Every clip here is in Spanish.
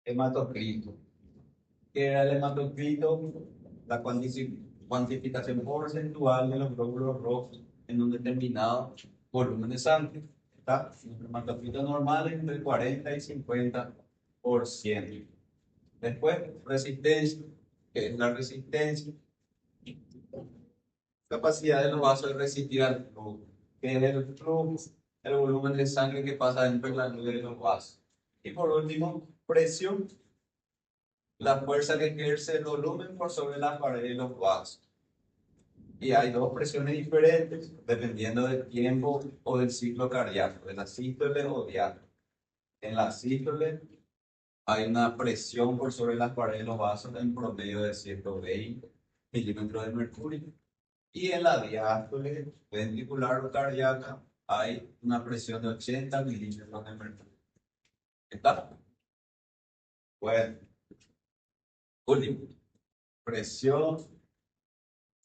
Hematocrito. ¿Qué era el hematocrito? La cuantificación porcentual de los glóbulos rojos en un determinado volumen de sangre. ¿Está? El hematocrito normal es entre 40 y 50%. Después, resistencia, que es la resistencia, capacidad de los vasos de resistir al flujo, que es el flujo, el volumen de sangre que pasa dentro de la nube de los vasos. Y por último, presión, la fuerza que ejerce el volumen por sobre las paredes de los vasos. Y hay dos presiones diferentes dependiendo del tiempo o del ciclo cardíaco, de la sístole o diástole. En la sístole hay una presión por sobre las paredes de los vasos en promedio de 120 milímetros de mercurio. Y en la diástole ventricular o cardíaca hay una presión de 80 milímetros de mercurio. ¿Está? Bueno, último. Presión,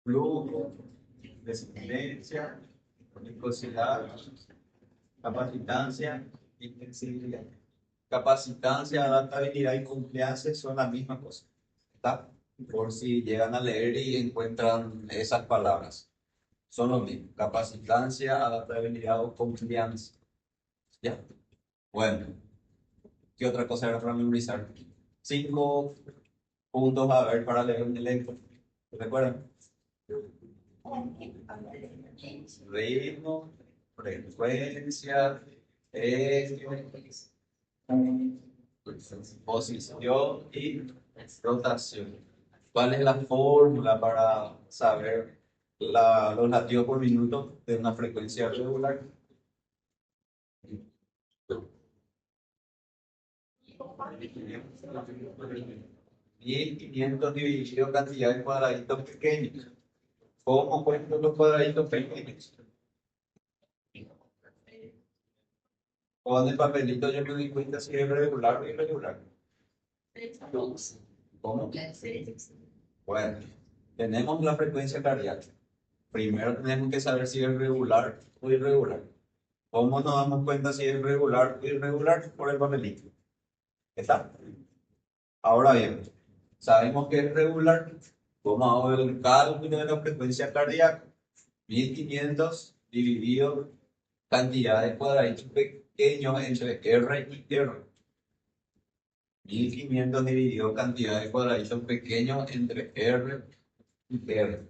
flujo, resistencia, viscosidad, capacitancia, intensidad. Capacitancia, adaptabilidad y compliance son la misma cosa. ¿Está? Por si llegan a leer y encuentran esas palabras. Son lo mismo. Capacitancia, adaptabilidad o compliance. ¿Ya? Bueno, ¿qué otra cosa era para memorizar? 5 puntos a ver para leer un elenco. ¿Recuerdan? Ritmo, frecuencia, eje, posición y rotación. ¿Cuál es la fórmula para saber los latidos por minuto de una frecuencia regular? 1500 dividido cantidad de cuadraditos pequeños. ¿Cómo cuento los cuadraditos pequeños? Con el papelito yo me di cuenta si es regular o irregular. ¿Cómo? Bueno, tenemos la frecuencia cardíaca. Primero tenemos que saber si es regular o irregular. ¿Cómo nos damos cuenta si es regular o irregular? Por el papelito. ¿Está? Ahora bien, sabemos que es regular. ¿Cómo hago el cálculo de la frecuencia cardíaca? 1500 dividido cantidad de cuadraditos pequeños entre R y R. 1500 dividido cantidad de cuadraditos pequeños entre R y R.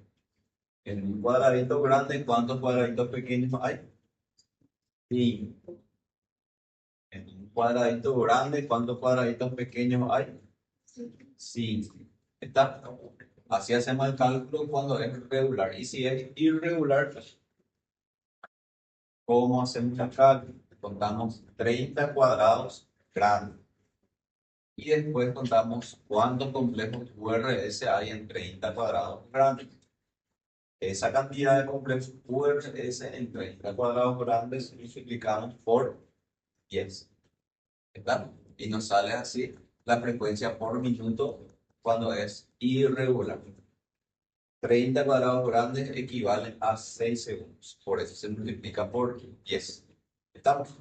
En un cuadradito grande, ¿cuántos cuadraditos pequeños hay? 5. En un cuadradito grande, ¿cuántos cuadraditos pequeños hay? 5. ¿Está? Así hacemos el cálculo cuando es regular. Y si es irregular, ¿cómo hacemos el cálculo? Contamos 30 cuadrados grandes. Y después contamos cuántos complejos URS hay en 30 cuadrados grandes. Esa cantidad de complejos URS en 30 cuadrados grandes multiplicamos por 10. ¿Está? Y nos sale así la frecuencia por minuto cuando es irregular. 30 cuadrados grandes equivalen a 6 segundos. Por eso se multiplica por 10. ¿Estamos?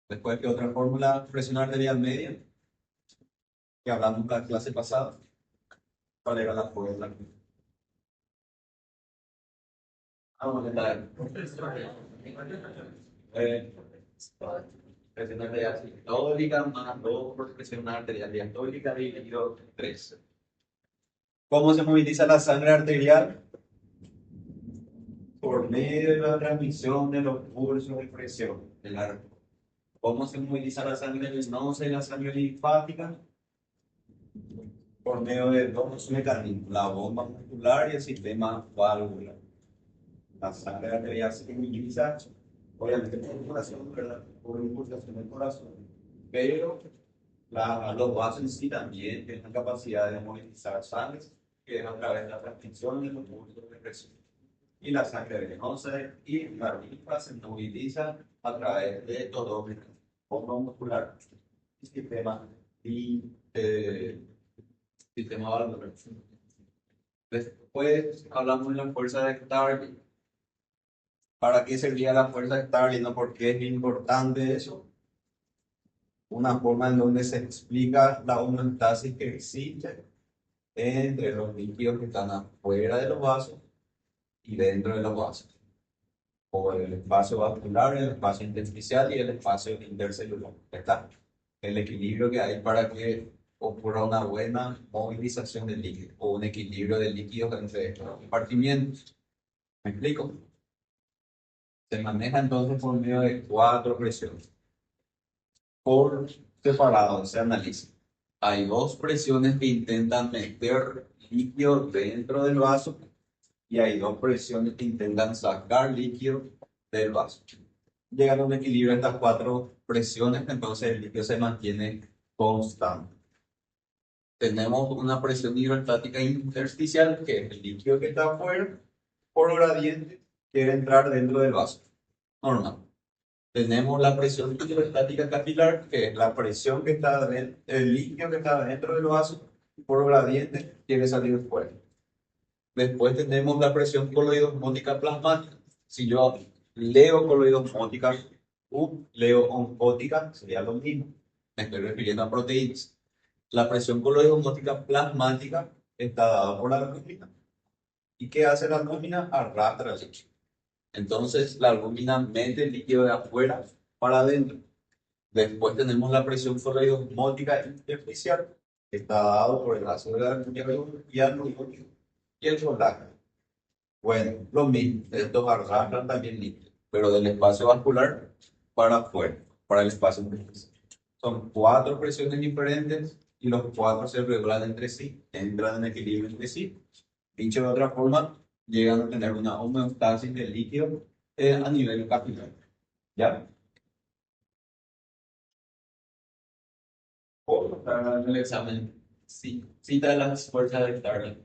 Después, ¿qué otra fórmula? Presión arterial media, que hablamos en la clase pasada. ¿Cuál era la fórmula? Vamos a ver. Eh, Presión arterial sistólica más 2 por presión arterial diastólica dividido 3. ¿Cómo se moviliza la sangre arterial? Por medio de la transmisión de los pulsos de presión del arco. ¿Cómo se moviliza la sangre venosa y la sangre linfática? Por medio de dos mecanismos, la bomba muscular y el sistema válvular. La sangre arterial se moviliza, obviamente por circulación, ¿verdad? Por impulsación del corazón, pero los vasos en sí también tienen la capacidad de movilizar sangre, que es a través de la transmisión de los pulsos de presión. Y la sangre venosa y la linfa se moviliza a través de estos dos mecanismos, bomba muscular y sistema valvular. Después hablamos de la fuerza de Starling. ¿Para qué servía la fuerza de Starling? ¿No? ¿Por qué es importante eso? una forma en donde se explica la homeostasis que existe entre los líquidos que están afuera de los vasos y dentro de los vasos, o el espacio vascular, el espacio intersticial y el espacio intercelular. Está el equilibrio que hay para que ocurra una buena movilización del líquido o un equilibrio de líquidos entre estos compartimientos. ¿Me explico? Se maneja entonces por medio de 4 presiones. Por separado se analiza. Hay 2 presiones que intentan meter líquido dentro del vaso y hay 2 presiones que intentan sacar líquido del vaso. Llegan a un equilibrio estas 4 presiones, entonces el líquido se mantiene constante. Tenemos una presión hidrostática intersticial, que es el líquido que está afuera, por gradiente, quiere entrar dentro del vaso. Normal. Tenemos la presión hidrostática capilar, que es la presión que está dentro, el líquido que está dentro del vaso, por gradiente, quiere salir fuera. Después tenemos la presión coloidosmótica plasmática. Si yo leo coloidosmótica, leo oncótica, sería lo mismo. Me estoy refiriendo a proteínas. La presión coloidosmótica plasmática está dada por la albúmina. ¿Y qué hace la albúmina? Arrastra el líquido. Entonces, la albúmina mete el líquido de afuera para adentro. Después tenemos la presión coloidosmótica intersticial, que está dado por el ácido hialurónico y el colágeno. Bueno, lo mismo, estos arrastran también líquido, pero del espacio vascular para afuera, para el espacio intersticial. Son 4 presiones diferentes y los 4 se regulan entre sí, entran en equilibrio entre sí. Dicho de otra forma, llegan a tener una homeostasis del líquido a nivel capilar. ¿Ya? Por el examen, sí, cita las fuerzas de Starling.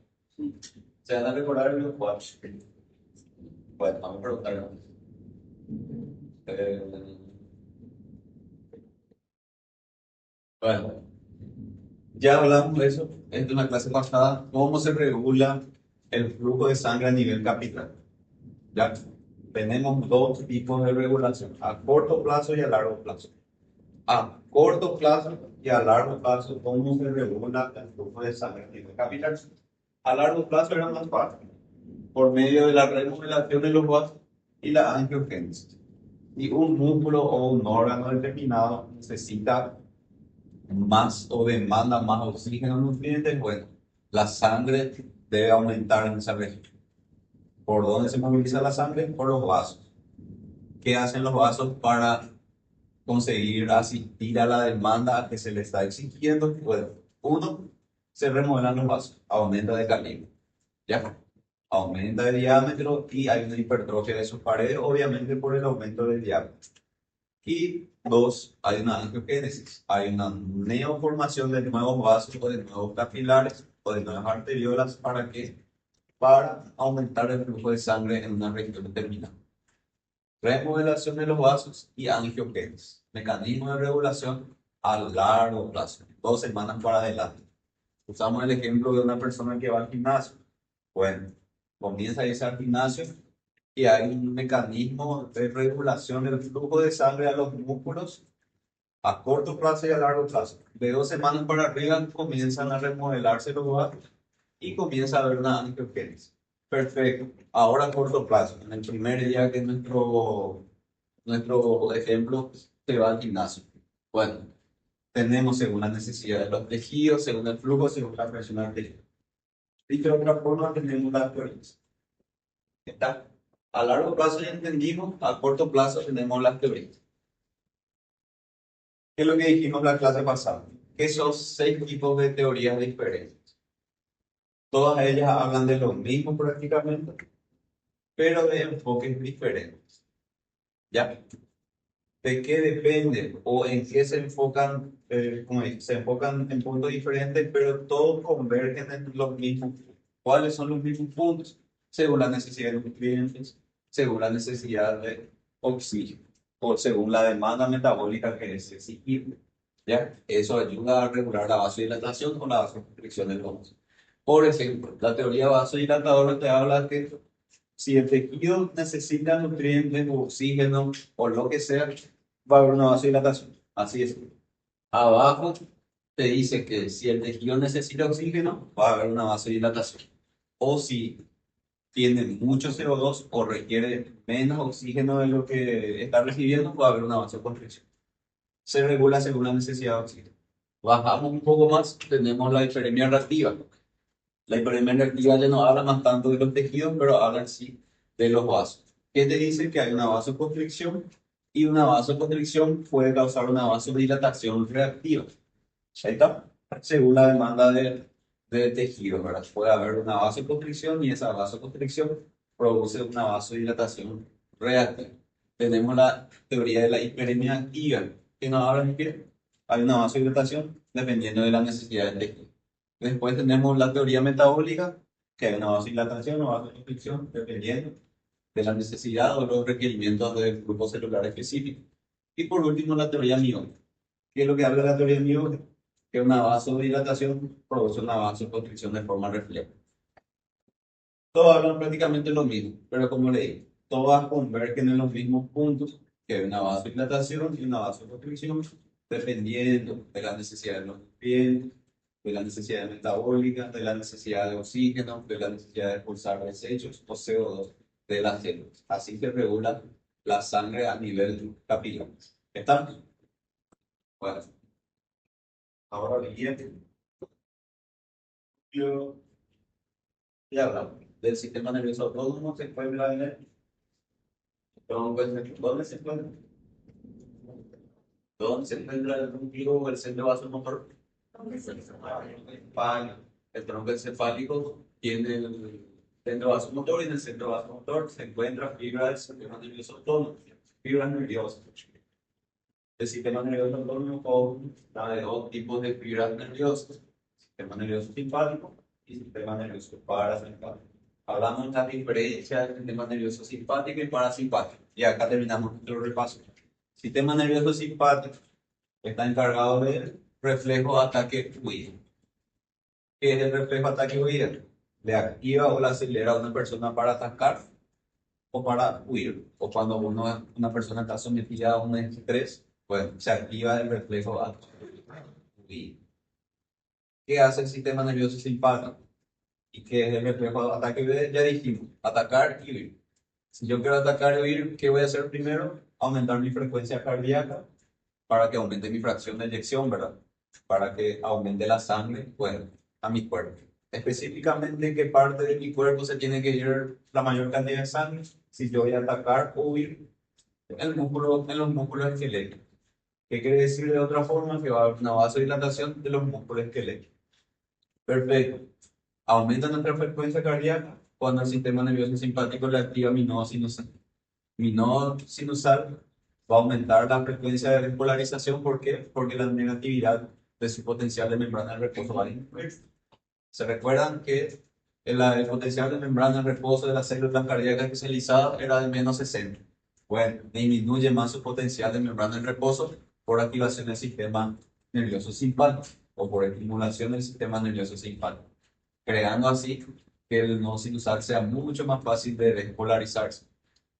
Se van a recordar los 4. Bueno, vamos a preguntar. Bueno, ya hablamos de eso en la clase pasada, cómo se regula el flujo de sangre a nivel capilar. Ya tenemos 2 tipos de regulación, a corto plazo y a largo plazo. A corto plazo y a largo plazo, ¿cómo se regula el flujo de sangre a nivel capilar? A largo plazo era más fácil, por medio de la remodelación de los vasos y la angiogénesis. Y un músculo o un órgano determinado necesita más o demanda más oxígeno nutrientes, bueno, la sangre debe aumentar en esa región. ¿Por dónde se moviliza la sangre? Por los vasos. ¿Qué hacen los vasos para conseguir asistir a la demanda que se le está exigiendo? Bueno, uno, se remodelan los vasos, aumenta de calibre, ¿ya? Aumenta de diámetro y hay una hipertrofia de sus paredes, obviamente por el aumento del diámetro. Y 2, hay una angiogénesis, hay una neoformación de nuevos vasos o de nuevos capilares o de nuevas arteriolas. ¿Para qué? Para aumentar el flujo de sangre en una región determinada. Remodelación de los vasos y angiogénesis. Mecanismo de regulación a largo plazo, 2 semanas para adelante. Usamos el ejemplo de una persona que va al gimnasio. Bueno, comienza a irse al gimnasio y hay un mecanismo de regulación del flujo de sangre a los músculos a corto plazo y a largo plazo. De 2 semanas para arriba comienzan a remodelarse los vasos y comienza a haber una angiogénesis. Perfecto. Ahora a corto plazo, en el primer día que nuestro ejemplo se va al gimnasio. Bueno, tenemos según la necesidad de los tejidos, según el flujo, según la presión arterial. Dicho de otra forma, tenemos las teorías. ¿Está? A largo plazo ya entendimos, a corto plazo tenemos las teorías. ¿Qué es lo que dijimos la clase pasada? Que son 6 tipos de teorías diferentes. Todas ellas hablan de lo mismo prácticamente, pero de enfoques diferentes. ¿Ya? ¿De qué depende o en qué se enfocan? Se enfocan en puntos diferentes, pero todos convergen en los mismos. ¿Cuáles son los mismos puntos? Según la necesidad de nutrientes, según la necesidad de oxígeno, o según la demanda metabólica que es exigible. ¿Ya? Eso ayuda a regular la vasodilatación o la vasoconstricción del vaso. Por ejemplo, la teoría vasodilatadora te habla que si el tejido necesita nutrientes o oxígeno o lo que sea, va a haber una vasodilatación. Así es. Abajo te dice que si el tejido necesita oxígeno, va a haber una vasodilatación. O si tiene mucho CO2 o requiere menos oxígeno de lo que está recibiendo, va a haber una vasoconstricción. Se regula según la necesidad de oxígeno. Bajamos un poco más, tenemos la hiperemia reactiva. La hiperemia reactiva ya no habla más tanto de los tejidos, pero habla en sí de los vasos. ¿Qué te dice? Que hay una vasoconstricción y una vasoconstricción puede causar una vasodilatación reactiva. Ahí está, según la demanda de tejido, ¿verdad? Puede haber una vasoconstricción y esa vasoconstricción produce una vasodilatación reactiva. Tenemos la teoría de la hiperemia activa, que nos habla de que hay una vasodilatación dependiendo de la necesidad del tejido. Después tenemos la teoría metabólica, que hay una vasodilatación o vasoconstricción dependiendo de la necesidad o los requerimientos del grupo celular específico. Y por último, la teoría miótica. ¿Qué es lo que habla la teoría miótica? Que una vasodilatación produce una vasoconstricción de forma refleja. Todos hablan prácticamente lo mismo, pero como le digo, todas convergen en los mismos puntos, que hay una vasodilatación y una vasoconstricción, dependiendo de la necesidad de los nutrientes, de la necesidad metabólica, de la necesidad de oxígeno, de la necesidad de expulsar desechos o CO2 de las células. Así se regula la sangre a nivel capilar. ¿Está? Bueno, ahora le yo ya hablamos del sistema nervioso autónomo, se encuentra en el tronco. ¿Dónde se encuentra? ¿Dónde se encuentra el núcleo o el centro vasomotor? Encefálico. El tronco encefálico tiene el centro vasomotor y en el centro vasomotor se encuentra fibra del sistema nervioso autónomo, fibras nerviosas. El sistema nervioso autónomo consta de dos tipos de fibras nerviosas: sistema nervioso simpático y sistema nervioso parasimpático. Hablamos de la diferencia del sistema nervioso simpático y parasimpático. Y acá terminamos nuestro repaso. Sistema nervioso simpático está encargado del reflejo ataque-huida. ¿Qué es el reflejo ataque-huida? Le activa o le acelera a una persona para atacar o para huir. O cuando una persona está sometida a un estrés, pues se activa el reflejo ataque-huida. ¿Qué hace el sistema nervioso simpático? ¿Y qué es el reflejo ataque-huida? Ya dijimos, atacar y huir. Si yo quiero atacar y huir, ¿qué voy a hacer primero? Aumentar mi frecuencia cardíaca para que aumente mi fracción de eyección, ¿verdad? Para que aumente la sangre, bueno, a mi cuerpo. Específicamente, ¿en qué parte de mi cuerpo se tiene que ir la mayor cantidad de sangre? Si yo voy a atacar o huir, en los músculos esqueléticos. ¿Qué quiere decir de otra forma? Que va a haber una vasodilatación de los músculos esqueléticos. Perfecto. Aumenta nuestra frecuencia cardíaca cuando el sistema nervioso simpático le activa mi nodo sinusal. Mi nodo sinusal va a aumentar la frecuencia de repolarización. ¿Por qué? Porque la negatividad de su potencial de membrana de reposo va a disminuir. ¿Se recuerdan que el potencial de membrana de reposo de las células cardíacas especializadas era de menos 60? Bueno, disminuye más su potencial de membrana de reposo por activación del sistema nervioso simpático o por estimulación del sistema nervioso simpático, creando así que el nodo sinusal sea mucho más fácil de despolarizarse.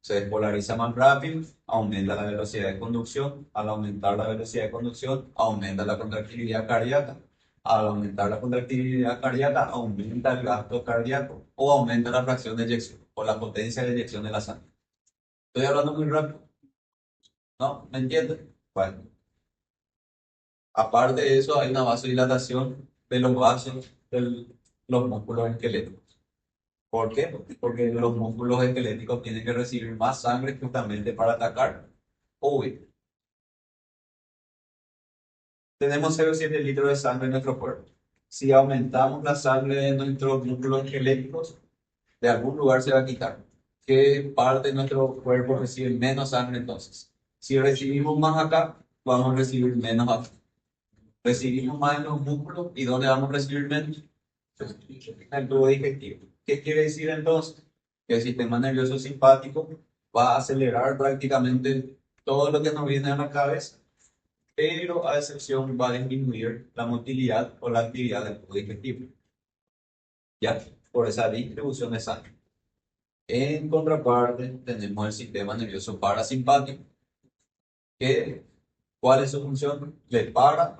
Se despolariza más rápido, aumenta la velocidad de conducción. Al aumentar la velocidad de conducción, aumenta la contractilidad cardíaca. Al aumentar la contractilidad cardíaca, aumenta el gasto cardíaco o aumenta la fracción de eyección o la potencia de eyección de la sangre. Estoy hablando muy rápido, ¿no? ¿Me entiendes? Bueno, aparte de eso, hay una vasodilatación de los vasos de los músculos esqueléticos. ¿Por qué? Porque los músculos esqueléticos tienen que recibir más sangre justamente para atacar o huir. Tenemos 0,7 litros de sangre en nuestro cuerpo. Si aumentamos la sangre de nuestros músculos esqueléticos, de algún lugar se va a quitar. ¿Qué parte de nuestro cuerpo recibe menos sangre entonces? Si recibimos más acá, vamos a recibir menos acá. Recibimos más en los músculos, ¿y dónde vamos a recibir menos? En el tubo digestivo. ¿Qué quiere decir entonces? Que el sistema nervioso simpático va a acelerar prácticamente todo lo que nos viene a la cabeza, pero a excepción va a disminuir la motilidad o la actividad del tubo digestivo, ya por esa distribución de sangre. En contraparte, tenemos el sistema nervioso parasimpático, que ¿Cuál es su función? Le para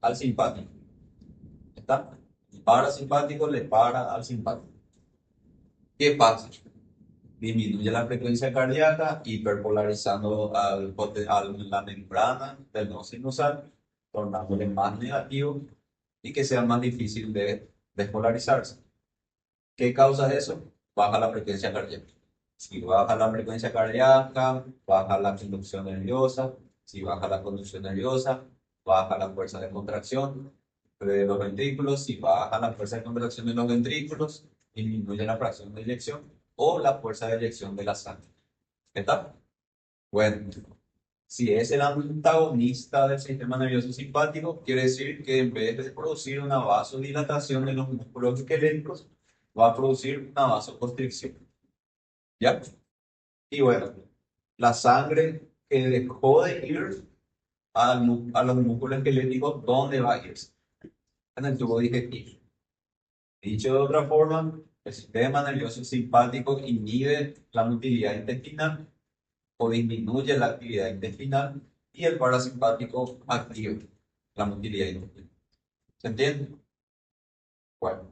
al simpático. ¿Está? Parasimpático le para al simpático. ¿Qué pasa? Disminuye la frecuencia cardíaca, hiperpolarizando la membrana del nodo sinusal, tornándole más negativo y que sea más difícil de despolarizarse. ¿Qué causa eso? Baja la frecuencia cardíaca. Si baja la frecuencia cardíaca, baja la conducción nerviosa. Si baja la conducción nerviosa, baja la fuerza de contracción de los ventrículos. Si baja la fuerza de contracción de los ventrículos, disminuye la fracción de eyección o la fuerza de eyección de la sangre. ¿Está? Bueno, si es el antagonista del sistema nervioso simpático, quiere decir que en vez de producir una vasodilatación de los músculos esqueléticos, va a producir una vasoconstricción. ¿Ya? Y bueno, la sangre que dejó de ir a los músculos esqueléticos, ¿dónde va a ir? En el tubo digestivo. Dicho de otra forma, el sistema nervioso simpático inhibe la motilidad intestinal o disminuye la actividad intestinal y el parasimpático activa la motilidad intestinal. ¿Se entiende? Bueno,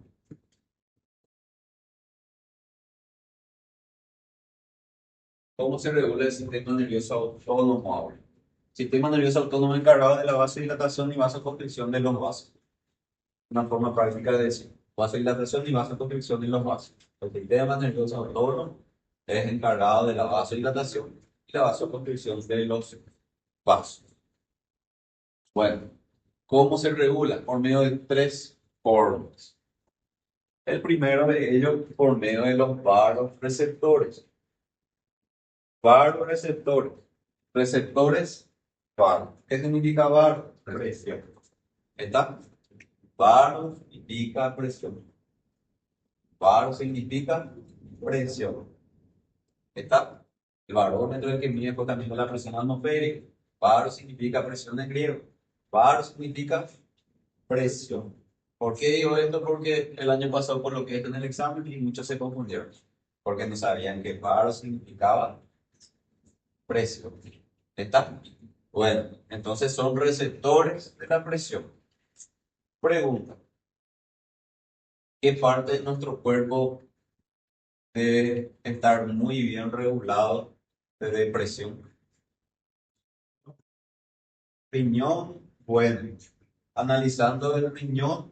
¿cómo se regula el sistema nervioso autónomo ahora? Sistema nervioso autónomo encargado de la vasodilatación y vasoconstricción de los vasos. Una forma práctica de decir vasodilatación y vasoconstricción de los vasos. El sistema nervioso autónomo es encargado de la vasodilatación y la vasoconstricción de los vasos. Bueno, ¿cómo se regula? Por medio de tres formas. El primero de ellos por medio de los vasoreceptores. Vasoreceptores. Receptores, varo. ¿Qué significa varo? Presión. ¿Está? Varo significa presión. Varo significa presión. ¿Está? El barómetro es el que mide también la presión atmosférica. Varo significa presión en griego. Varo significa presión. ¿Por qué digo esto? Porque el año pasado por lo que está en el examen y muchos se confundieron. Porque no sabían que varo significaba presión. ¿Está? Bueno, entonces son receptores de la presión. Pregunta, ¿qué parte de nuestro cuerpo debe estar muy bien regulado de depresión? Riñón, bueno, analizando el riñón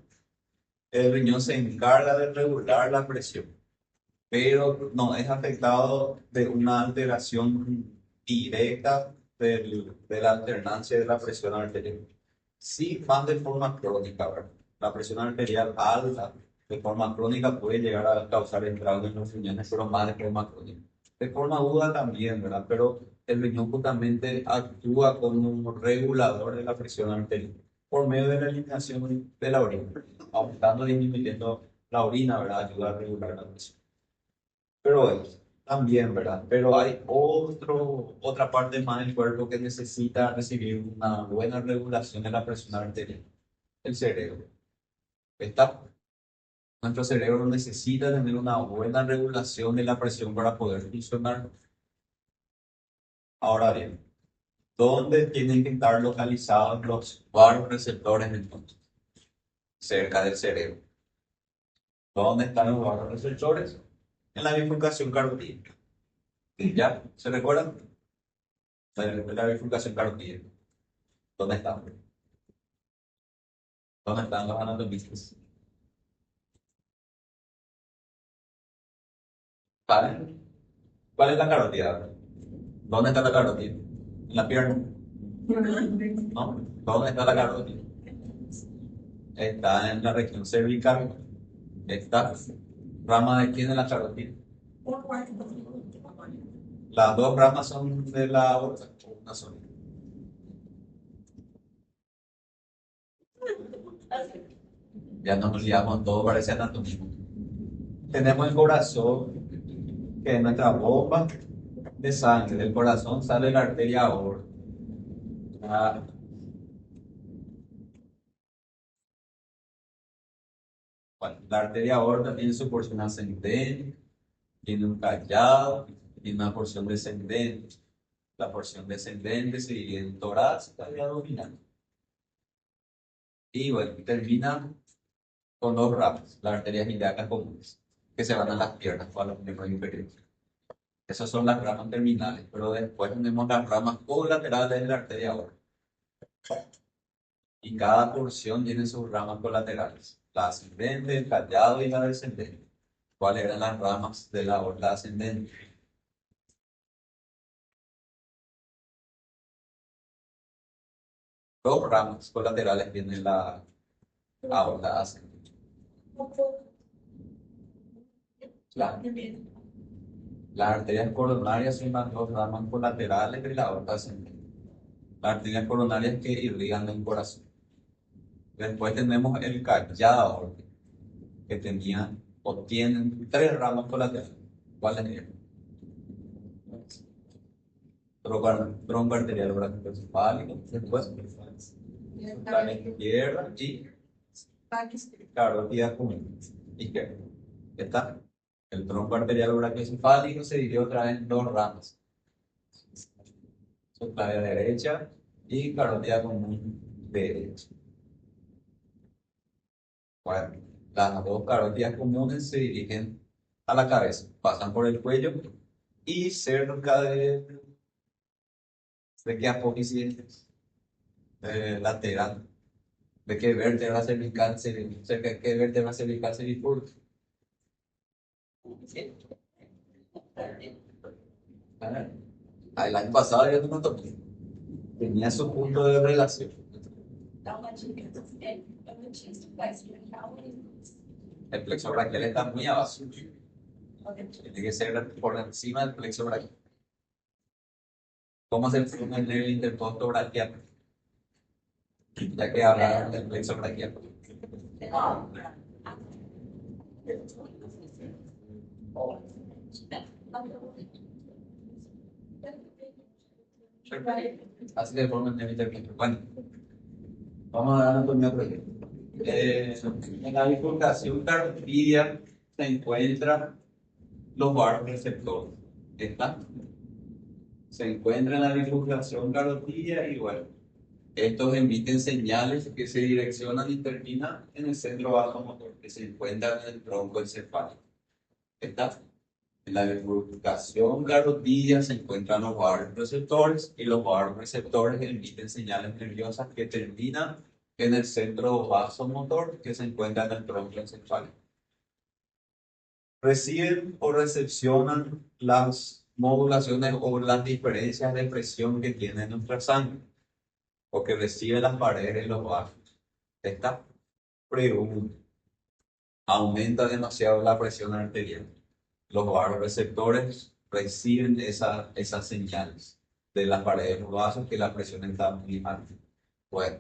se encarga de regular la presión, pero no es afectado de una alteración directa de la alternancia de la presión arterial. Sí, más de forma crónica, ¿verdad? La presión arterial alta de forma crónica puede llegar a causar estragos en los riñones, pero más de forma crónica. De forma aguda también, ¿verdad? Pero el riñón justamente actúa como un regulador de la presión arterial por medio de la eliminación de la orina, aumentando y disminuyendo la orina, ¿verdad? Ayuda a regular la presión. Pero bueno, también, ¿verdad? Pero hay otra parte más del cuerpo que necesita recibir una buena regulación de la presión arterial, el cerebro. ¿Está? Nuestro cerebro necesita tener una buena regulación de la presión para poder funcionar. Ahora bien, ¿dónde tienen que estar localizados los vasoreceptores entonces? Cerca del cerebro. ¿Dónde están los vasoreceptores? En la bifurcación carotídea. ¿Ya? ¿Se recuerdan? La bifurcación carotídea. ¿Dónde están? ¿Dónde están los anatomistas? ¿Vale? ¿Cuál es la carótida? ¿Dónde está la carótida? ¿En la pierna? ¿No? ¿Dónde está la carótida? Está en la región cervical. Está rama de quién es la carótida. Las dos ramas son de la aorta, una sola. Ya nos olvidamos, todo parece anatomía. Tenemos el corazón, que es nuestra bomba de sangre. Del corazón sale la arteria aorta. Ah, bueno, la arteria aorta tiene su porción ascendente, tiene un callado, tiene una porción descendente. La porción descendente se divide en torácica y abdominal. Y bueno, termina con dos ramas, las arterias ilíacas comunes, que se van a las piernas o a los miembros inferiores. Esas son las ramas terminales, pero después tenemos las ramas colaterales de la arteria aorta. Y cada porción tiene sus ramas colaterales, la ascendente, el callado y la descendente. ¿Cuáles eran las ramas de la aorta ascendente? Dos ramas colaterales tiene la aorta ascendente. Las arterias coronarias son las dos ramas colaterales de la aorta ascendente. Las arterias coronarias que irrigan el corazón. Después tenemos el callado aórtico, que tenía o tienen tres ramas colaterales. ¿Cuáles eran? Tronco arterial brachioencefálico, después la izquierda y carótida común izquierda. ¿Está? El tronco arterial brachioencefálico se divide otra vez en dos ramas, subclavia derecha y carótida común derecha. Bueno, las dos carótidas comunes se dirigen a la cabeza, pasan por el cuello y cerca de qué apófisis lateral, de qué vértebra cervical, cerca de qué vértebra cervical se bifurca. El año pasado yo no me toqué. Tenía su punto de relación. El plexo braquial está muy abajo. Tiene que ser por encima del plexo braquial. ¿Cómo se forma el nervio intercostal braquial? Ya que hablaron del plexo braquial. Así se forma el nervio intercostal. Bueno, vamos a dar un otro ejemplo. En la bifurcación carotidia se encuentran los vasoreceptores. Se encuentra en la bifurcación carotidia y bueno, estos emiten señales que se direccionan y terminan en el centro vasomotor que se encuentra en el tronco encefálico. ¿Está? En la bifurcación carotidia se encuentran los vasoreceptores y los vasoreceptores emiten señales nerviosas que terminan en el centro vasomotor que se encuentra en el tronco encefálico. Reciben o recepcionan las modulaciones o las diferencias de presión que tiene nuestra sangre o que recibe las paredes de los vasos. Esta pregunta aumenta demasiado la presión arterial. Los vasoreceptores reciben esas señales de las paredes de los vasos que la presión está muy alta. Bueno,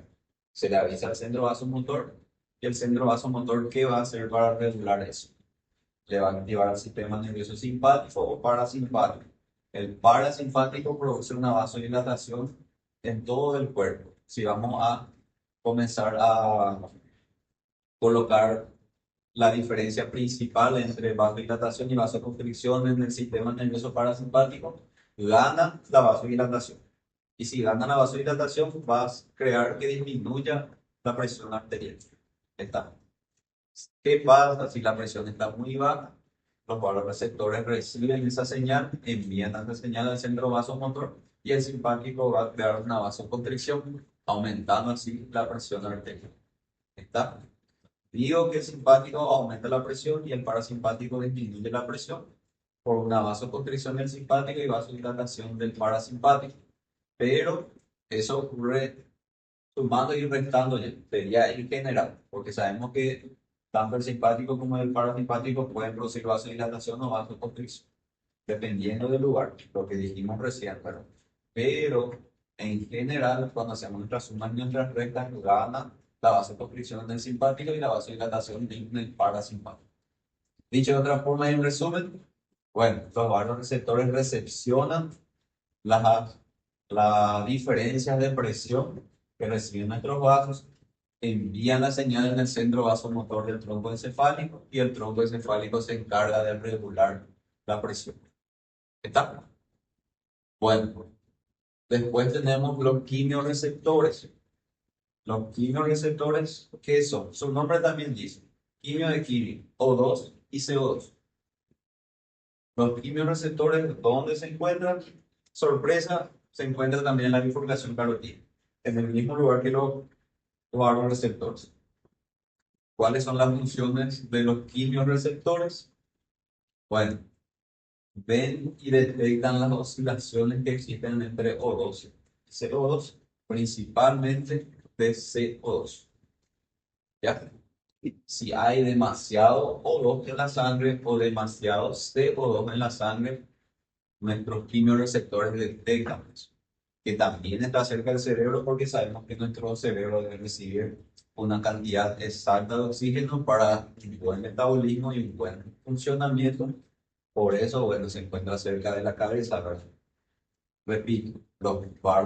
se le avisa al centro vasomotor y el centro vasomotor, ¿qué va a hacer para regular eso? Le va a activar el sistema nervioso simpático o parasimpático. El parasimpático produce una vasodilatación en todo el cuerpo. Si vamos a comenzar a colocar la diferencia principal entre vasodilatación y vasoconstricción en el sistema nervioso parasimpático, gana la vasodilatación. Y si gana la vasodilatación, va a crear que disminuya la presión arterial. Está. ¿Qué pasa si la presión está muy baja? Los vasoreceptores reciben esa señal, envían esa señal al centro vasomotor y el simpático va a crear una vasoconstricción, aumentando así la presión arterial. ¿Está? Digo que el simpático aumenta la presión y el parasimpático disminuye la presión por una vasoconstricción del simpático y vasodilatación del parasimpático. Pero eso ocurre sumando y restando, sería en general, porque sabemos que tanto el simpático como el parasimpático pueden producir vasodilatación o vasoconstricción, dependiendo del lugar, lo que dijimos recién, pero en general, cuando hacemos nuestras sumas y nuestras restas, gana la vasoconstricción del simpático y la vasodilatación del parasimpático. Dicho de otra forma, en resumen, bueno, los vasoreceptores recepcionan las diferencias de presión que reciben nuestros vasos, envían la señal en el centro vasomotor del tronco encefálico y el tronco encefálico se encarga de regular la presión. ¿Está? Bueno, Después tenemos los quimioreceptores. Los quimioreceptores, ¿qué son? Su nombre también dice, quimio de quimio, O2 y CO2. Los quimioreceptores, ¿dónde se encuentran? Sorpresa, se encuentran también en la bifurcación carotídea, en el mismo lugar que los receptores. ¿Cuáles son las funciones de los quimioreceptores? Bueno, ven y detectan las oscilaciones que existen entre O2 y CO2, principalmente de CO2. ¿Ya? Si hay demasiado O2 en la sangre o demasiado CO2 en la sangre, nuestros quimioreceptores detectan eso, que también está cerca del cerebro porque sabemos que nuestro cerebro debe recibir una cantidad exacta de oxígeno para un buen metabolismo y un buen funcionamiento. Por eso, bueno, se encuentra cerca de la cabeza, ¿verdad? Repito, los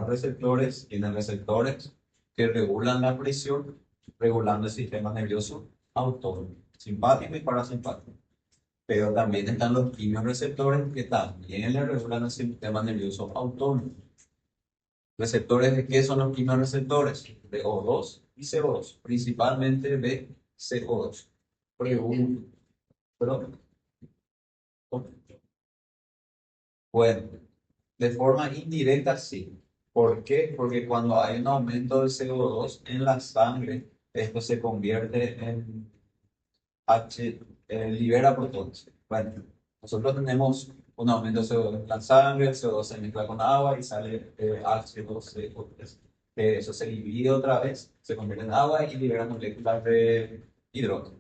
receptores tienen receptores que regulan la presión, regulando el sistema nervioso autónomo, simpático y parasimpático. Pero también están los quimioreceptores que también le regulan el sistema nervioso autónomo. ¿Receptores de qué son los quimioreceptores? De O2 y CO2, principalmente de CO2. Pregunto, pero, bueno, de forma indirecta sí. ¿Por qué? Porque cuando hay un aumento de CO2 en la sangre, esto se convierte en H, libera protones. Bueno, nosotros tenemos un aumento de CO2 en la sangre, el CO2 se mezcla con agua y sale H2CO3. Eso se divide otra vez, se convierte en agua y libera moléculas de hidrógeno.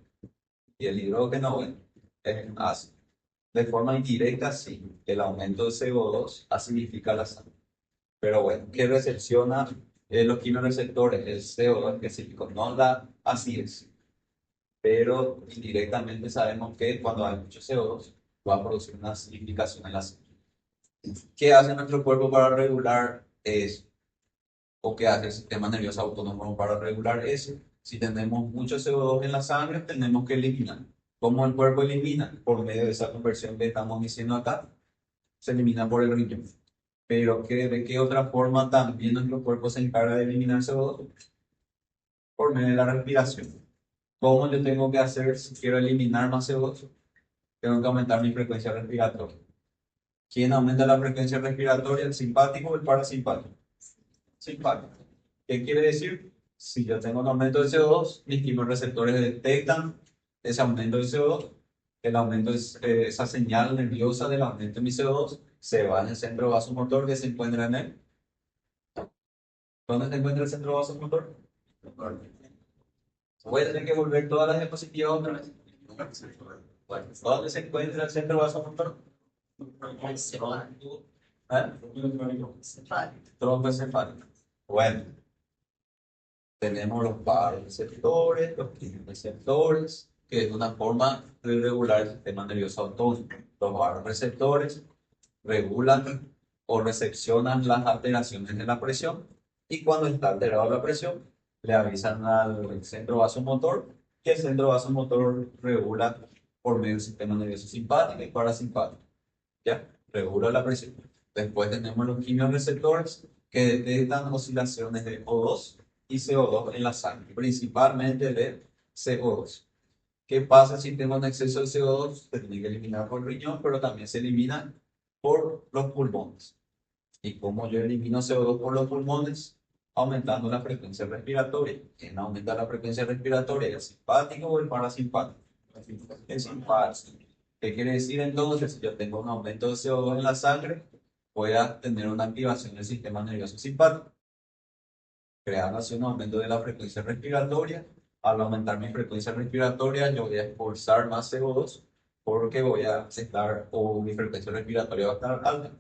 Y el hidrógeno, bueno, es un ácido. De forma indirecta, sí, el aumento de CO2 acidifica la sangre. Pero bueno, ¿qué recepciona los quimioreceptores? El CO2 específico, no la acidez. Pero indirectamente sabemos que cuando hay mucho CO2 va a producir una acidificación en la sangre. ¿Qué hace nuestro cuerpo para regular eso? ¿O qué hace el sistema nervioso autónomo para regular eso? Si tenemos mucho CO2 en la sangre, tenemos que eliminar. ¿Cómo el cuerpo elimina? Por medio de esa conversión que estamos diciendo acá, se elimina por el riñón. Pero ¿de qué otra forma también nuestro cuerpo se encarga de eliminar CO2? Por medio de la respiración. ¿Cómo yo tengo que hacer si quiero eliminar más CO2? Tengo que aumentar mi frecuencia respiratoria. ¿Quién aumenta la frecuencia respiratoria? ¿El simpático o el parasimpático? Simpático. ¿Qué quiere decir? Si yo tengo un aumento de CO2, mis quimioreceptores detectan ese aumento de CO2. El aumento es esa señal nerviosa del aumento de mi CO2 se va en el centro vasomotor que se encuentra en él. ¿Dónde se encuentra el centro vasomotor? Voy a tener que volver todas las diapositivas otra vez. Bueno, ¿dónde se encuentra el centro vasomotor? ¿Eh? Tronco encefálico. Bueno, tenemos los receptores, los receptores, que es una forma de regular el sistema nervioso autónomo. Los receptores regulan o recepcionan las alteraciones de la presión y cuando está alterada la presión, le avisan al centro vasomotor que el centro vasomotor regula por medio del sistema nervioso simpático y parasimpático. ¿Ya? Regula la presión. Después tenemos los quimioreceptores que detectan oscilaciones de O2 y CO2 en la sangre, principalmente de CO2. ¿Qué pasa si tengo un exceso de CO2? Se tiene que eliminar por el riñón, pero también se elimina por los pulmones. ¿Y cómo yo elimino CO2 por los pulmones? Aumentando la frecuencia respiratoria. ¿Quién aumenta la frecuencia respiratoria? ¿El simpático o el parasimpático? El simpático. ¿Qué quiere decir entonces? Si yo tengo un aumento de CO2 en la sangre, voy a tener una activación del sistema nervioso simpático, creando así un aumento de la frecuencia respiratoria. Al aumentar mi frecuencia respiratoria, yo voy a expulsar más CO2 porque voy a estar, o mi frecuencia respiratoria va a estar alta.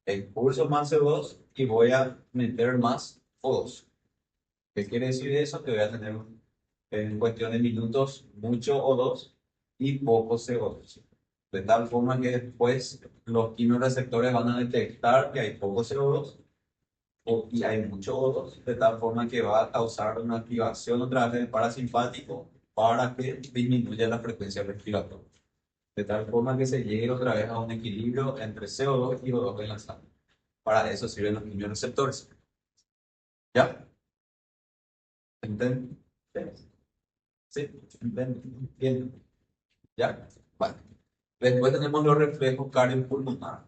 Expulso más CO2 y voy a meter más O2. ¿Qué quiere decir eso? Que voy a tener en cuestión de minutos mucho O2 y poco CO2. De tal forma que después los quimioreceptores van a detectar que hay poco CO2 y hay mucho O2, de tal forma que va a causar una activación otra vez del parasimpático para que disminuya la frecuencia respiratoria. De tal forma que se llegue otra vez a un equilibrio entre CO2 y O2 en la sangre. Para eso sirven los quimiorreceptores. ¿Ya? ¿Entienden? Sí, ¿entienden? Bien. ¿Ya? Vale. Después tenemos los reflejos cardiopulmonares.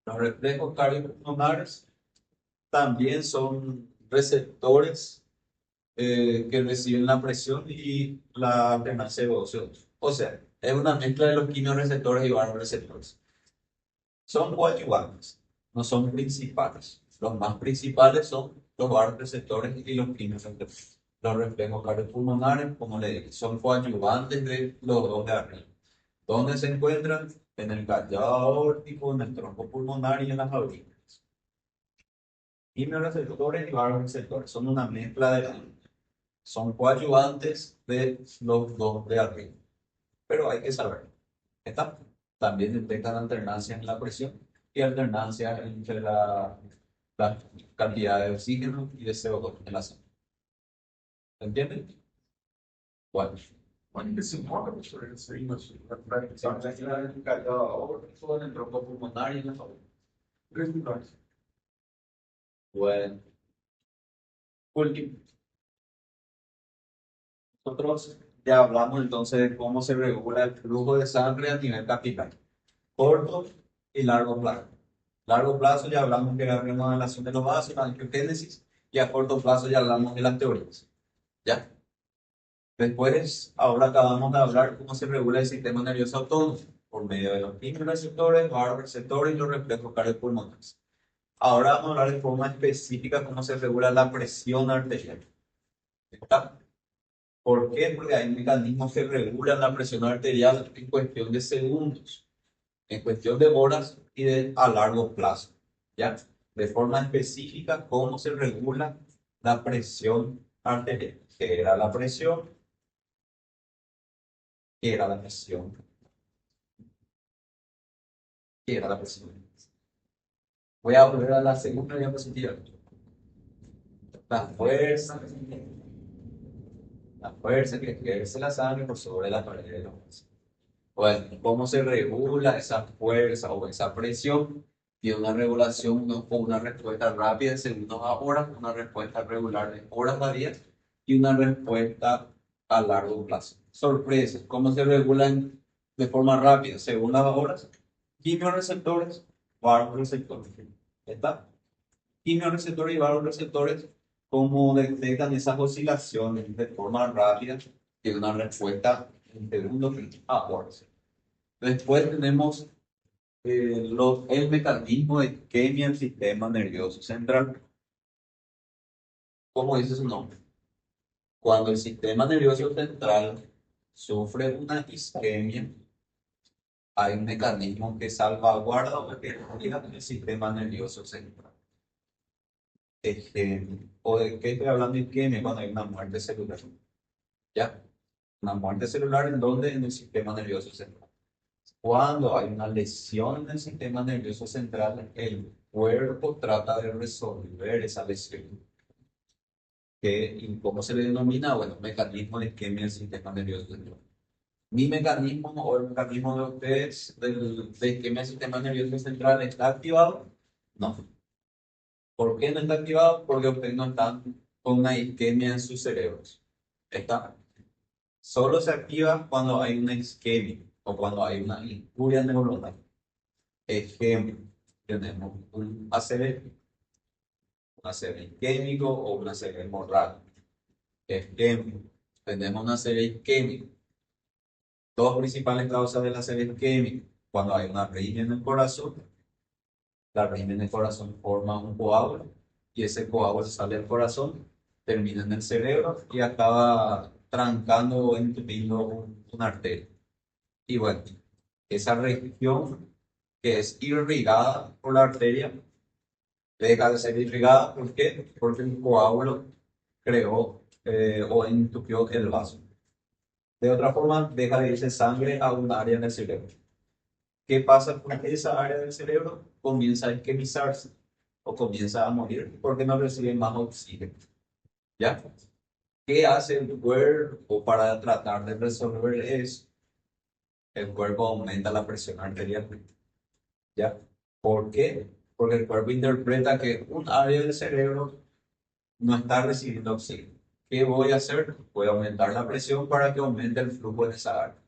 Los reflejos cardiopulmonares también son receptores que reciben la presión y la alternancia de CO2. O sea, es una mezcla de los quimiorreceptores y vasoreceptores. Son coadyuvantes, no son principales. Los más principales son los vasoreceptores y los quimiorreceptores. Los reflejos cardiopulmonares, como le dije, son coadyuvantes de los dos de arriba. ¿Dónde se encuentran? En el callado aórtico, en el tronco pulmonar y en las aurículas. Quimiorreceptores y vasoreceptores son una mezcla de son coadyuvantes de los dos de arriba. Pero hay que saber, ¿está? También detectan alternancia en la presión y alternancia entre la cantidad de oxígeno y de CO2 en la sangre. ¿Entienden? Bueno. When you see more of it, so you must reflect Se encuentra en el callado aórtico, en el tronco pulmonar y en las aurículas. really nice. Bueno. Último. Nosotros ya hablamos entonces de cómo se regula el flujo de sangre a nivel capilar. Corto y largo plazo. Largo plazo ya hablamos de la remodelación de los vasos, la angiogénesis, y a corto plazo ya hablamos de las teorías. ¿Ya? Después, ahora acabamos de hablar cómo se regula el sistema nervioso autónomo por medio de los quimiorreceptores, vasoreceptores y los reflejos cardiopulmonares. Ahora vamos a hablar de forma específica cómo se regula la presión arterial. ¿Está? ¿Por qué? Porque hay mecanismos que regulan la presión arterial en cuestión de segundos, en cuestión de horas y a largo plazo. ¿Ya? De forma específica, cómo se regula la presión arterial. ¿Qué era la presión? ¿Qué era la presión? ¿Qué era la presión? Voy a volver a la segunda diapositiva. La fuerza, la fuerza que ejerce la sangre por sobre la pared de los huesos. Bueno, ¿cómo se regula esa fuerza o esa presión? Tiene una regulación o una respuesta rápida de segundos a horas, una respuesta regular de horas a días y una respuesta a largo plazo. Sorpresa, ¿cómo se regulan de forma rápida? Segundos a horas, quimiorreceptores, vasoreceptores. ¿Está? Quimiorreceptores y vasoreceptores, ¿cómo detectan esas oscilaciones de forma rápida? Tiene una respuesta en segundos a horas. Después tenemos el mecanismo de isquemia del sistema nervioso central. ¿Cómo dice su nombre? Cuando el sistema nervioso central sufre una isquemia, hay un mecanismo que salvaguarda o que regula el sistema nervioso central. ¿O de qué estoy hablando de isquemia? Cuando hay una muerte celular. ¿Ya? Una muerte celular en donde en el sistema nervioso central. Cuando hay una lesión en el sistema nervioso central, el cuerpo trata de resolver esa lesión. ¿Y cómo se le denomina? Bueno, mecanismo de isquemia del sistema nervioso central. Mi mecanismo o el mecanismo de ustedes de isquemia del sistema nervioso central está activado. No. ¿Por qué no está activado? Porque ustedes no están con una isquemia en sus cerebros. Está. Solo se activa cuando hay una isquemia o cuando hay una injuria neuronal. Ejemplo, tenemos un ACV isquémico o un ACV hemorrágico. Ejemplo, tenemos un ACV isquémico. Dos principales causas del ACV isquémico. Cuando hay una arritmia en el corazón, la arritmia en el corazón forma un coágulo y ese coágulo sale del corazón, termina en el cerebro y acaba trancando o entumiendo una arteria. Y bueno, esa región que es irrigada por la arteria deja de ser irrigada. ¿Por qué? Porque el coágulo creó o entupió el vaso. De otra forma, deja de irse sangre a un área del cerebro. ¿Qué pasa con esa área del cerebro? Comienza a isquemizarse o comienza a morir porque no recibe más oxígeno. ¿Ya? ¿Qué hace el cuerpo para tratar de resolver eso? El cuerpo aumenta la presión arterial. ¿Ya? ¿Por qué? porque el cuerpo interpreta que un área del cerebro no está recibiendo oxígeno. ¿Qué voy a hacer? Voy a aumentar la presión para que aumente el flujo en esa área.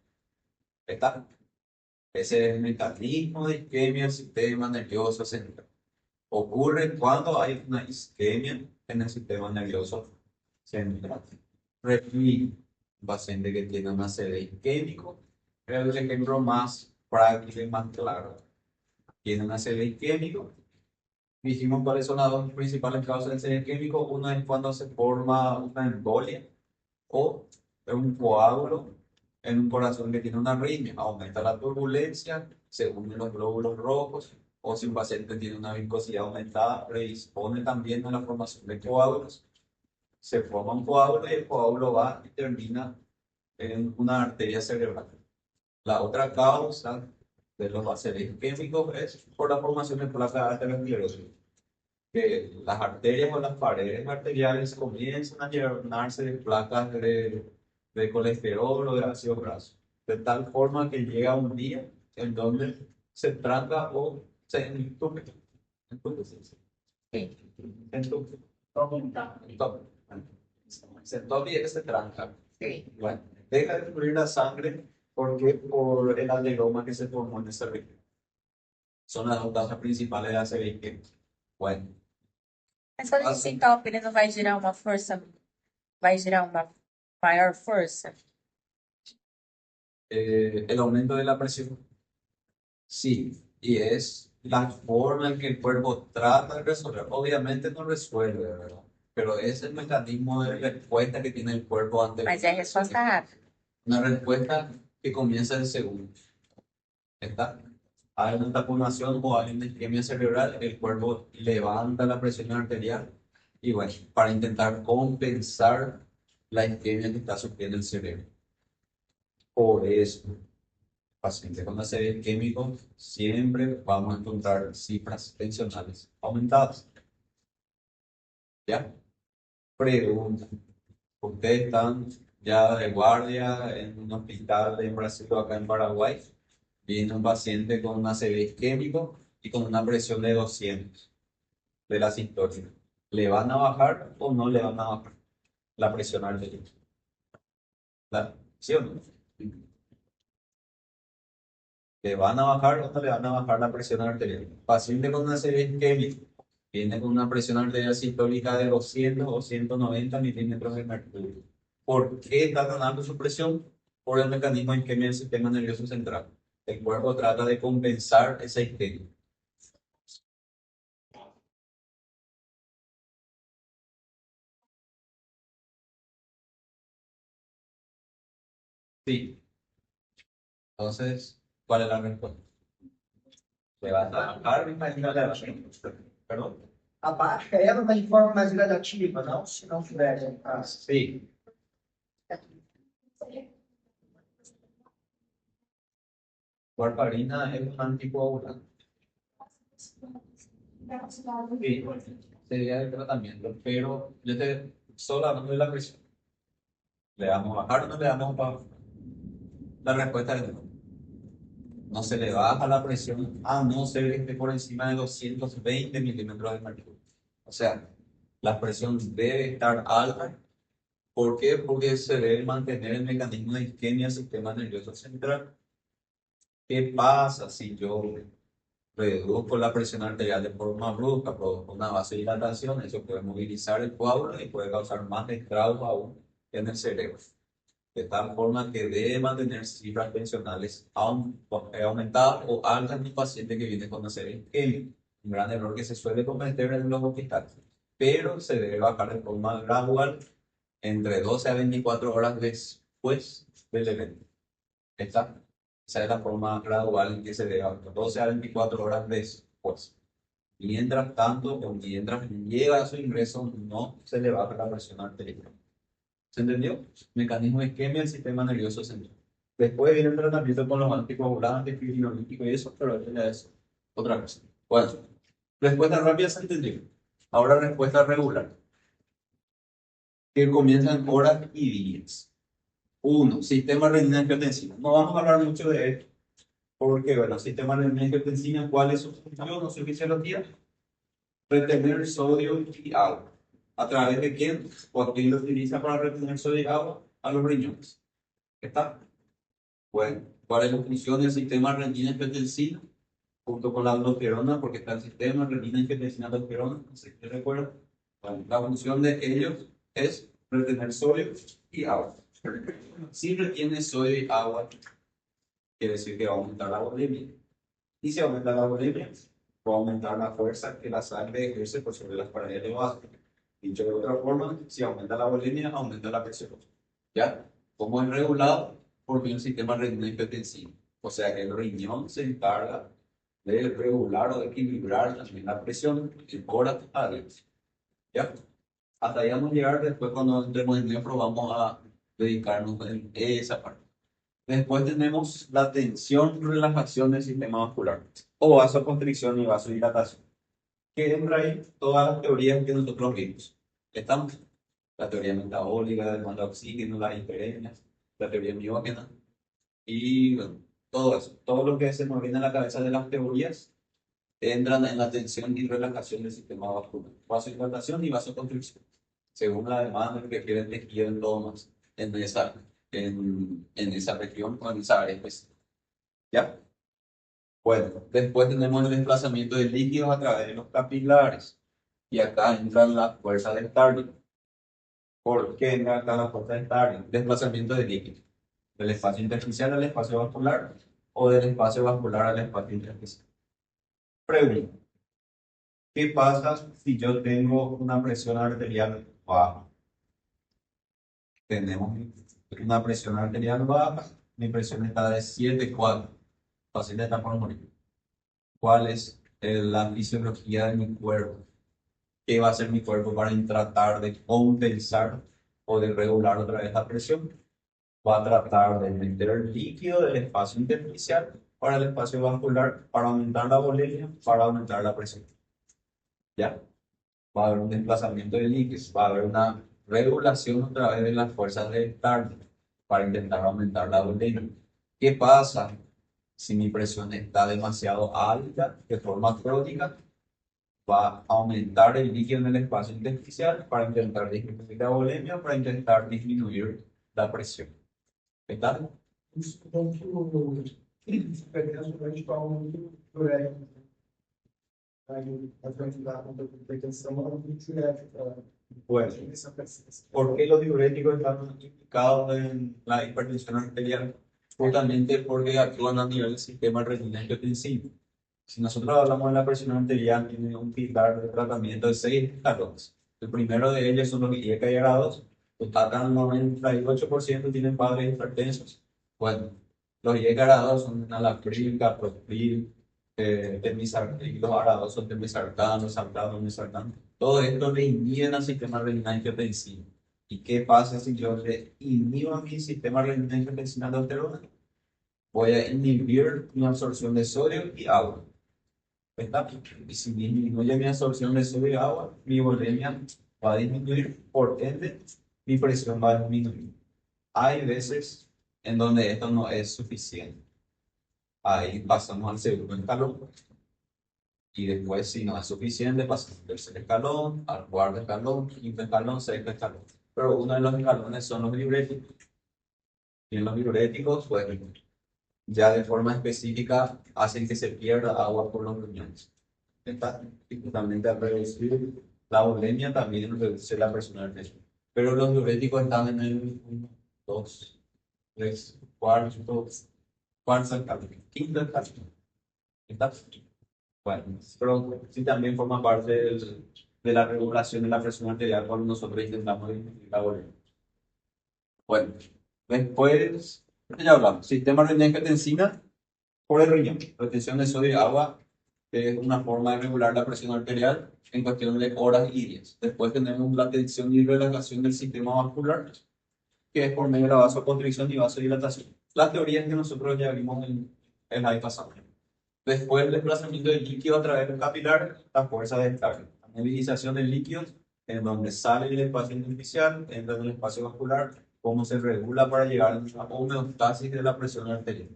¿Está? Ese es el mecanismo de isquemia del sistema nervioso central. Ocurre cuando hay una isquemia en el sistema nervioso central. Repito, un paciente que tiene un ACV isquémico es el ejemplo más práctico y más claro. Tiene un ACV isquémico. Dijimos cuáles son las dos principales causas del ACV isquémico. Una es cuando se forma una embolia o un coágulo en un corazón que tiene una arritmia. Aumenta la turbulencia, se unen los glóbulos rojos, o si un paciente tiene una viscosidad aumentada, predispone también a la formación de coágulos. Se forma un coágulo y el coágulo va y termina en una arteria cerebral. La otra causa de los ACV isquémicos es por la formación de placas aterosclerosas, que las arterias o las paredes arteriales comienzan a llenarse de placas de colesterol o de ácido graso, de tal forma que llega un día en donde se tranca o se entupe. Entupe, sí, sí. Sí. Entupe. Entupe. Se entupe y se tranca. Sí. Bueno, deja de fluir la sangre porque por el ateroma que se formó en ese ritmo. Son las dos causas principales de ACV isquémico. Bueno. Essa sintope não vai gerar uma força, vai gerar uma maior força? El aumento de la presión. Sí, y es la forma en que el cuerpo trata de resolver. Obviamente no resuelve, ¿verdad? Pero es el mecanismo de respuesta que tiene el cuerpo ante Mas é a resposta rápida. una respuesta que comienza en segundos. ¿Está? Hay una taponación o hay una isquemia cerebral, el cuerpo levanta la presión arterial y bueno, para intentar compensar la isquemia que está sufriendo el cerebro. Por eso, pacientes con ACV isquémico siempre vamos a encontrar cifras tensionales aumentadas. ¿Ya? Pregunta. Ustedes están ya de guardia en un hospital en Brasil o acá en Paraguay. Viene un paciente con un ACV isquémico y con una presión de 200 de la sistólica. ¿Le van a bajar o no le van a bajar la presión arterial? ¿Sí o no? ¿Le van a bajar o no le van a bajar la presión arterial? Paciente con una ACV isquémico viene con una presión arterial sistólica de 200 o 190 milímetros de mercurio. ¿Por qué está tan alta su presión? Por el mecanismo de isquemia del sistema nervioso central. El cuerpo trata de compensar esa isquemia. Sí. Entonces, ¿cuál es la respuesta? ¿Le vas a bajar? ¿Perdón? A baixa ela vai de forma mais gradativa, não? Se não tiver Sí. Warfarina es un anticoagulante. Sí, sería el tratamiento, pero yo te solo hablando de la presión. ¿Le vamos a bajar o no le vamos a bajar? La respuesta es no. No se le baja la presión a no ser que esté por encima de 220 milímetros de mercurio. O sea, la presión debe estar alta. ¿Por qué? Porque se debe mantener el mecanismo de isquemia del sistema nervioso central. ¿Qué pasa si yo reduzco la presión arterial de forma brusca, provoco una vasodilatación? Eso puede movilizar el coágulo y puede causar más estragos aún en el cerebro. De tal forma que debe mantener cifras tensionales aumentadas o altas en un paciente que viene con ACV isquémico. Un gran error que se suele cometer en los hospitales, pero se debe bajar de forma gradual entre 12 a 24 horas después del evento. Esa es la forma gradual en que se debe bajar, 12 a 24 horas después. Mientras tanto, o mientras llega a su ingreso, no se le baja la presión arterial. ¿Se entendió? Mecanismo de isquemia del sistema nervioso central. Después viene el tratamiento con los anticoagulantes, fibrinolytíticos y eso, pero eso ya es otra cosa. Bueno, respuesta rápida se entendió. Ahora respuesta regular. Que comienzan horas y días. 1. Sistema renina-angiotensina. No vamos a hablar mucho de esto, Porque, bueno, el sistema renina te enseña cuál es su función o su fisiología. Retener sodio y agua. ¿A través de quién? ¿O quién lo utiliza para retener sodio y agua? A los riñones. ¿Está? Bueno, ¿cuál es la función del sistema renina-angiotensina? Junto con la aldosterona, porque está el sistema renina-angiotensina-aldosterona, no sé si te recuerdas. Bueno, la función de ellos es retener sodio y agua. Si retiene sodio y agua, quiere decir que va a aumentar la volemia. Y si aumenta la volemia, va a aumentar la fuerza que la sangre ejerce por sobre las paredes de vaso. Dicho de otra forma, si aumenta la volemia, aumenta la presión. ¿Ya? ¿Cómo es regulado? Por el sistema renina-angiotensina. O sea que el riñón se encarga de regular o de equilibrar también la presión en horas adentro. ¿Ya? Hasta ahí vamos a llegar. Después, cuando entremos en neuro, vamos a dedicarnos en esa parte. Después tenemos la tensión, relajación del sistema vascular, o vasoconstricción y vasodilatación, que entra ahí todas las teorías que nosotros vimos. Estamos, la teoría metabólica, demanda de oxígeno, las hiperemias, la teoría miógena, y bueno, todo eso, todo lo que se nos viene a la cabeza de las teorías, entran en la tensión y relajación del sistema vascular, vasodilatación y vasoconstricción, según la demanda que quiere el tejido en tomas en esa región o en esa área específica. ¿Ya? Bueno, después tenemos el desplazamiento de líquidos a través de los capilares. Y acá entran las fuerzas de Starling. ¿Por qué entra acá la fuerza de Starling? Desplazamiento de líquidos. Del espacio intersticial al espacio vascular o del espacio vascular al espacio intersticial. Pregunta. ¿Qué pasa si yo tengo una presión arterial baja? Tenemos una presión arterial baja, mi presión está de 7,4. Fácil de estar por morir. ¿Cuál es la fisiología de mi cuerpo? ¿Qué va a hacer mi cuerpo para tratar de compensar o de regular otra vez la presión? Va a tratar de meter el líquido del espacio intersticial para el espacio vascular para aumentar la volemia, para aumentar la presión. ¿Ya? Va a haber un desplazamiento de líquidos, va a haber una regulación a través de las fuerzas de Starling para intentar aumentar la volemia. ¿Qué pasa si mi presión está demasiado alta de forma crónica? Va a aumentar el líquido en el espacio intersticial para intentar disminuir la volemia, para intentar disminuir la presión. ¿Está? Isso tanto superior muito diurético. Aí, a frente da hipertensão, ela é muito diurética. Bueno, Essa persistência. ¿por qué los diuréticos están implicados en la hipertensión arterial? Justamente porque actúan a nivel del sistema renina-angiotensina. Si nosotros hablamos de la presión arterial, tiene un pilar de tratamiento de 6 escalones. El primero de ellos son los IECA y ARA2. Los tratan 98% tienen padres hipertensos. Bueno, los IECA y ARA2 son enalapril, captopril, temizartán, los ARA2 son temizartán, losartán, mesartán. Todo esto le inhiben al sistema renina-angiotensina. ¿Y qué pasa si yo le inhibo a mi sistema renina-angiotensina aldosterona? Voy a inhibir mi absorción de sodio y agua. ¿Está? Y si disminuye mi absorción de sodio y agua, mi volemia va a disminuir, por ende, mi presión va a disminuir. Hay veces en donde esto no es suficiente. Ahí pasamos al segundo escalón. Y después, si no es suficiente, pasamos al tercer escalón, al cuarto escalón, quinto escalón, sexto escalón. Pero uno de los escalones son los diuréticos. Y en los diuréticos, pues, ya de forma específica hacen que se pierda agua por los riñones. ¿Está? Y justamente al reducir la volemia también reduce la presión arterial. Pero los diuréticos están en el 1, 2, 3, cuarto escalón, quinto escalón. ¿Está? Bueno, pero sí también forma parte de la regulación de la presión arterial cuando nosotros intentamos disminuir la volemia. Bueno, después, ya hablamos, sistema renina-angiotensina por el riñón, retención de sodio y agua, que es una forma de regular la presión arterial en cuestión de horas y días. Después tenemos la tensión y relajación del sistema vascular, que es por medio de la vasoconstricción y vasodilatación. Las teorías que nosotros ya vimos en el slide pasado. Después el desplazamiento del líquido a través del capilar, la fuerza de Starling. La movilización del líquido, en donde sale el espacio intersticial, entra en el espacio vascular, cómo se regula para llegar a una homeostasis de la presión arterial.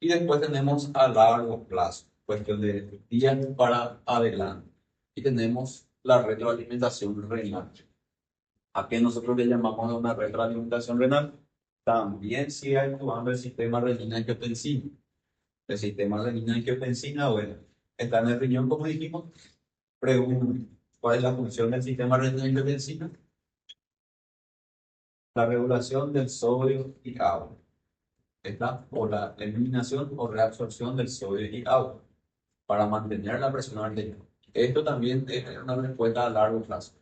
Y después tenemos a largo plazo, cuestión de días para adelante. Y tenemos la retroalimentación renal. ¿A qué nosotros le llamamos una retroalimentación renal? También sigue actuando el sistema renina-angiotensina. El sistema renina-angiotensina, bueno, está en el riñón, como dijimos. Pregunta, ¿cuál es la función del sistema renina-angiotensina? La regulación del sodio y agua. ¿Está? O la eliminación o reabsorción del sodio y agua para mantener la presión arterial. Esto también es una respuesta a largo plazo.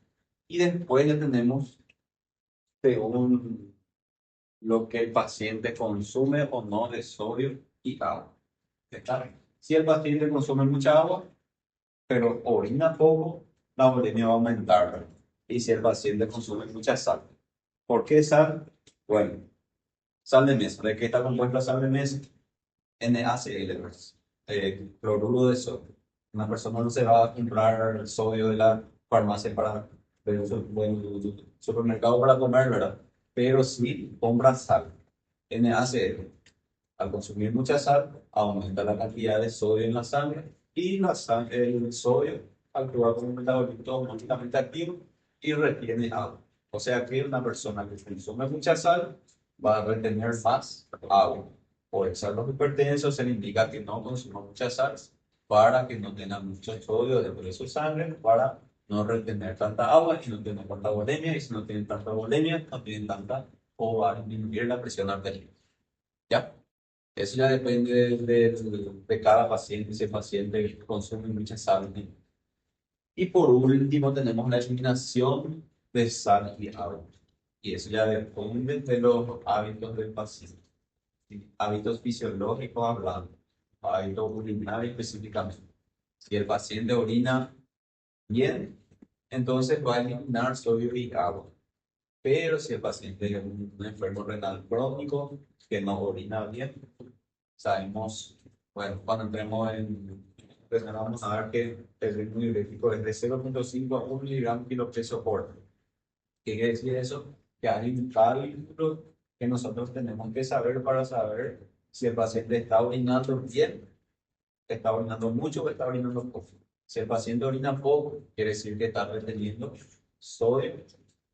Y después ya tenemos, según lo que el paciente consume o no de sodio y agua. ¿Está? Si el paciente consume mucha agua, pero orina poco, la volemia va a aumentar, ¿verdad? Y si el paciente consume mucha sal. ¿Por qué sal? Bueno, sal de mesa. ¿De qué está compuesta sal de mesa? NaCl, pues, cloruro de sodio. Una persona no se va a comprar sodio de la farmacia para del supermercado para comer, ¿verdad? Pero sí compra sal, NaCl. Al consumir mucha sal, aumenta la cantidad de sodio en la sangre y el sodio actúa como un metabolito automáticamente activo y retiene agua. O sea que una persona que consume mucha sal va a retener más agua. Por eso a los hipertensos se le indica que no consuma mucha sal para que no tenga mucho sodio dentro de su sangre, para no retener tanta agua y no tener tanta volemia. Y si no tienen tanta volemia, no tienen tanta o va a disminuir la presión arterial. ¿Ya? Eso ya depende de cada paciente, si el paciente consume mucha sal. Y por último tenemos la eliminación de sal y agua. Y eso ya depende de los hábitos del paciente. ¿Sí? Hábitos fisiológicos hablando, hábitos urinarios específicamente. Si el paciente orina bien, entonces va a eliminar sodio y agua. Pero si el paciente es un enfermo renal crónico que no orina bien, sabemos, bueno, cuando empezamos a ver que el ritmo diurético es de 0,5 a 1 miligramo kilo peso por hora. ¿Qué quiere decir eso? Que hay un cálculo que nosotros tenemos que saber para saber si el paciente está orinando bien, está orinando mucho o está orinando poco. Si el paciente orina poco, quiere decir que está reteniendo sodio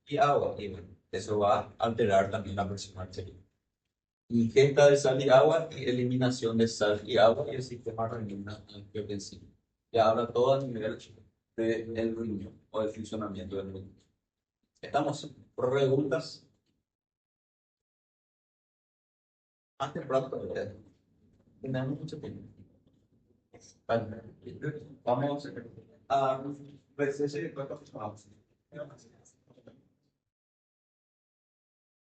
y agua. Y bueno, eso va a alterar también la presión arterial. Ingesta de sal y agua y eliminación de sal y agua y el sistema renina-angiotensina. Ya habla todo a nivel del riñón o del funcionamiento del riñón. Estamos preguntas. Antes pronto, tenemos mucho tiempo. Vale. Vamos a ver si después continuamos.